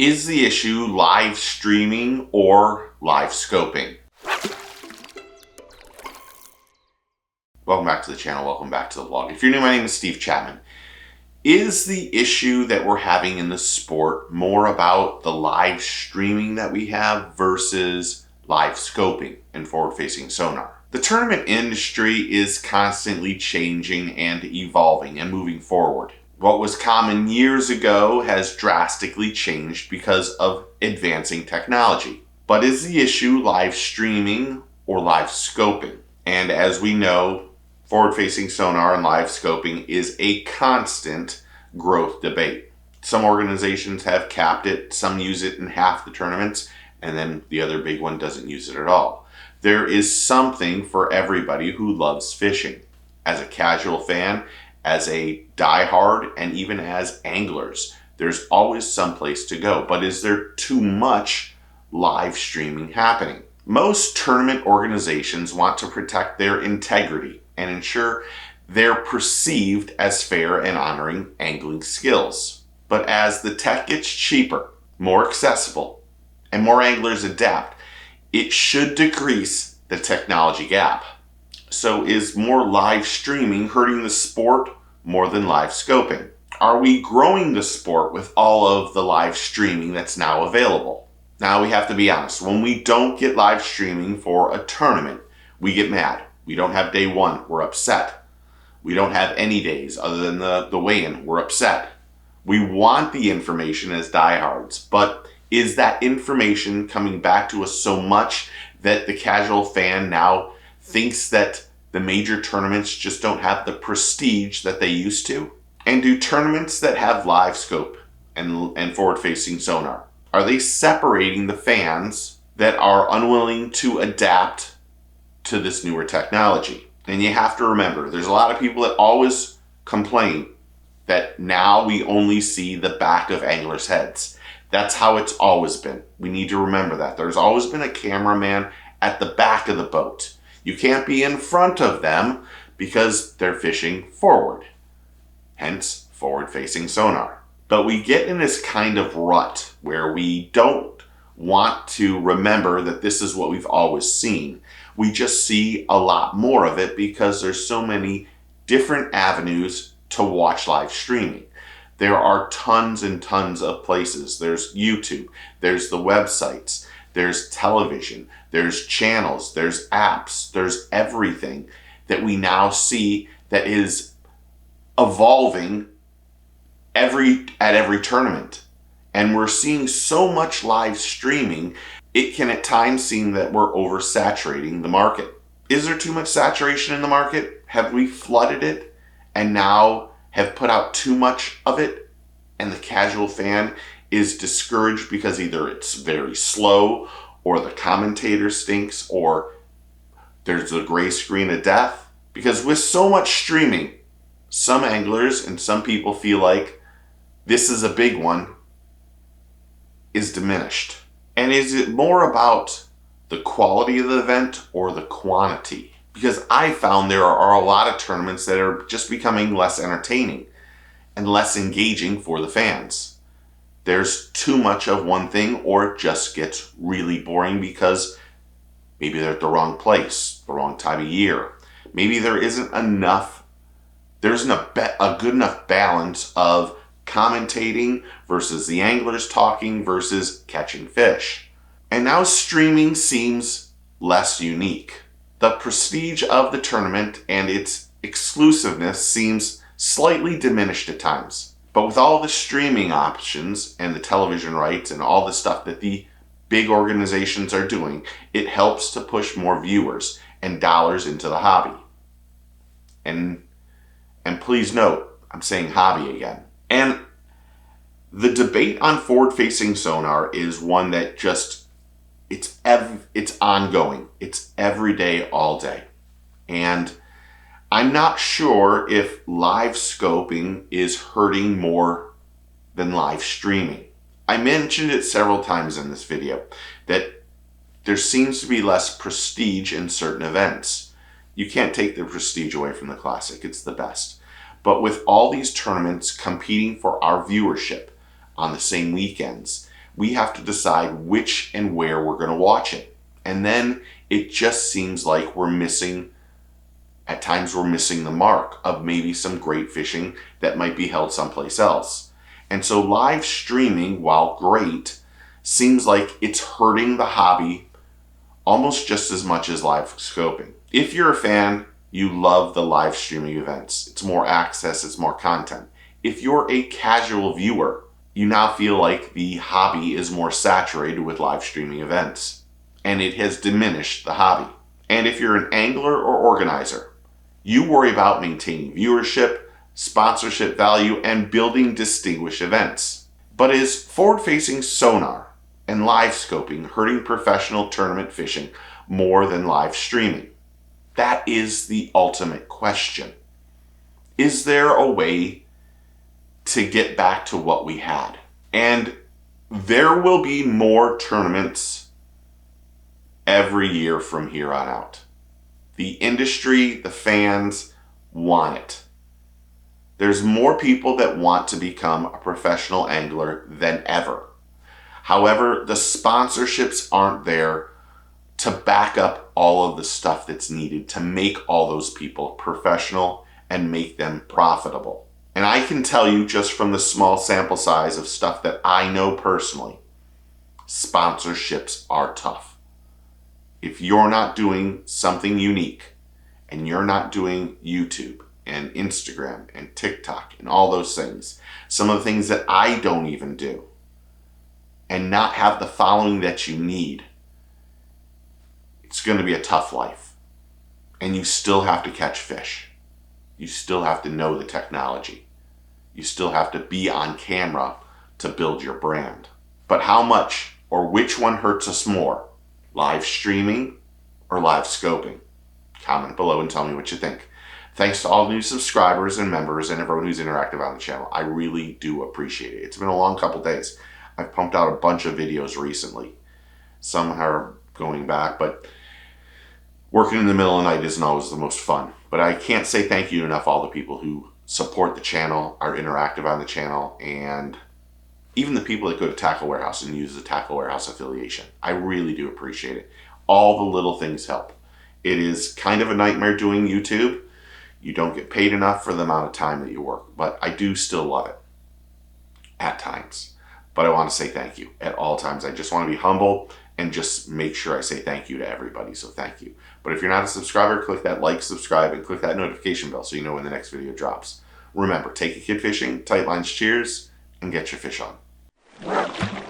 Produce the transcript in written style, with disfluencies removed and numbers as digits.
Is the issue live streaming or live scoping? Welcome back to the channel. Welcome back to the vlog. If you're new, my name is Steve Chapman. Is the issue that we're having in the sport more about the live streaming that we have versus live scoping and forward-facing sonar? The tournament industry is constantly changing and evolving and moving forward. What was common years ago has drastically changed because of advancing technology. But is the issue live streaming or live scoping? And as we know, forward-facing sonar and live scoping is a constant growth debate. Some organizations have capped it, some use it in half the tournaments, and then the other big one doesn't use it at all. There is something for everybody who loves fishing. As a casual fan, as a diehard, and even as anglers, there's always some place to go. But is there too much live streaming happening? Most tournament organizations want to protect their integrity and ensure they're perceived as fair and honoring angling skills. But as the tech gets cheaper, more accessible, and more anglers adapt, it should decrease the technology gap. So is more live streaming hurting the sport more than live scoping? Are we growing the sport with all of the live streaming that's now available? Now we have to be honest, when we don't get live streaming for a tournament, we get mad. We don't have day one, we're upset. We don't have any days other than the weigh-in, we're upset. We want the information as diehards, but is that information coming back to us so much that the casual fan now thinks that the major tournaments just don't have the prestige that they used to? And do tournaments that have live scope and forward-facing sonar, are they separating the fans that are unwilling to adapt to this newer technology? And you have to remember, there's a lot of people that always complain that now we only see the back of anglers' heads. That's how it's always been. We need to remember that. There's always been a cameraman at the back of the boat. You can't be in front of them because they're fishing forward. Hence, forward-facing sonar. But we get in this kind of rut where we don't want to remember that this is what we've always seen. We just see a lot more of it because there's so many different avenues to watch live streaming. There are tons and tons of places. There's YouTube, there's the websites, there's television, there's channels, there's apps, there's everything that we now see that is evolving at every tournament. And we're seeing so much live streaming, it can at times seem that we're oversaturating the market. Is there too much saturation in the market? Have we flooded it and now have put out too much of it, and the casual fan is discouraged because either it's very slow or the commentator stinks or there's the gray screen of death? Because with so much streaming, some anglers and some people feel like this is a big one is diminished. And is it more about the quality of the event or the quantity? Because I found there are a lot of tournaments that are just becoming less entertaining and less engaging for the fans. There's too much of one thing, or it just gets really boring because maybe they're at the wrong place, the wrong time of year. Maybe there isn't enough, there isn't a good enough balance of commentating versus the anglers talking versus catching fish. And now streaming seems less unique. The prestige of the tournament and its exclusiveness seems slightly diminished at times. But with all the streaming options and the television rights and all the stuff that the big organizations are doing, it helps to push more viewers and dollars into the hobby. And please note, I'm saying hobby again. And the debate on forward-facing sonar is one that just, it's ongoing. It's every day, all day. And I'm not sure if live scoping is hurting more than live streaming. I mentioned it several times in this video that there seems to be less prestige in certain events. You can't take the prestige away from the Classic, it's the best. But with all these tournaments competing for our viewership on the same weekends, we have to decide which and where we're going to watch it. And then it just seems like at times we're missing the mark of maybe some great fishing that might be held someplace else. And so live streaming, while great, seems like it's hurting the hobby almost just as much as live scoping. If you're a fan, you love the live streaming events. It's more access, it's more content. If you're a casual viewer, you now feel like the hobby is more saturated with live streaming events, and it has diminished the hobby. And if you're an angler or organizer, you worry about maintaining viewership, sponsorship value, and building distinguished events. But is forward-facing sonar and live scoping hurting professional tournament fishing more than live streaming? That is the ultimate question. Is there a way to get back to what we had? And there will be more tournaments every year from here on out. The industry, the fans want it. There's more people that want to become a professional angler than ever. However, the sponsorships aren't there to back up all of the stuff that's needed to make all those people professional and make them profitable. And I can tell you just from the small sample size of stuff that I know personally, sponsorships are tough. If you're not doing something unique and you're not doing YouTube and Instagram and TikTok and all those things, some of the things that I don't even do, and not have the following that you need, it's going to be a tough life. And you still have to catch fish. You still have to know the technology. You still have to be on camera to build your brand. But how much or which one hurts us more? Live streaming or live scoping? Comment below and tell me what you think. Thanks to all the new subscribers and members and everyone who's interactive on the channel. I really do appreciate it. It's been a long couple days. I've pumped out a bunch of videos recently. Some are going back, but working in the middle of the night isn't always the most fun. But I can't say thank you enough all the people who support the channel, are interactive on the channel, and even the people that go to Tackle Warehouse and use the Tackle Warehouse affiliation. I really do appreciate it. All the little things help. It is kind of a nightmare doing YouTube. You don't get paid enough for the amount of time that you work, but I do still love it at times. But I want to say thank you at all times. I just want to be humble and just make sure I say thank you to everybody, so thank you. But if you're not a subscriber, click that like, subscribe, and click that notification bell so you know when the next video drops. Remember, take a kid fishing, tight lines, cheers, and get your fish on.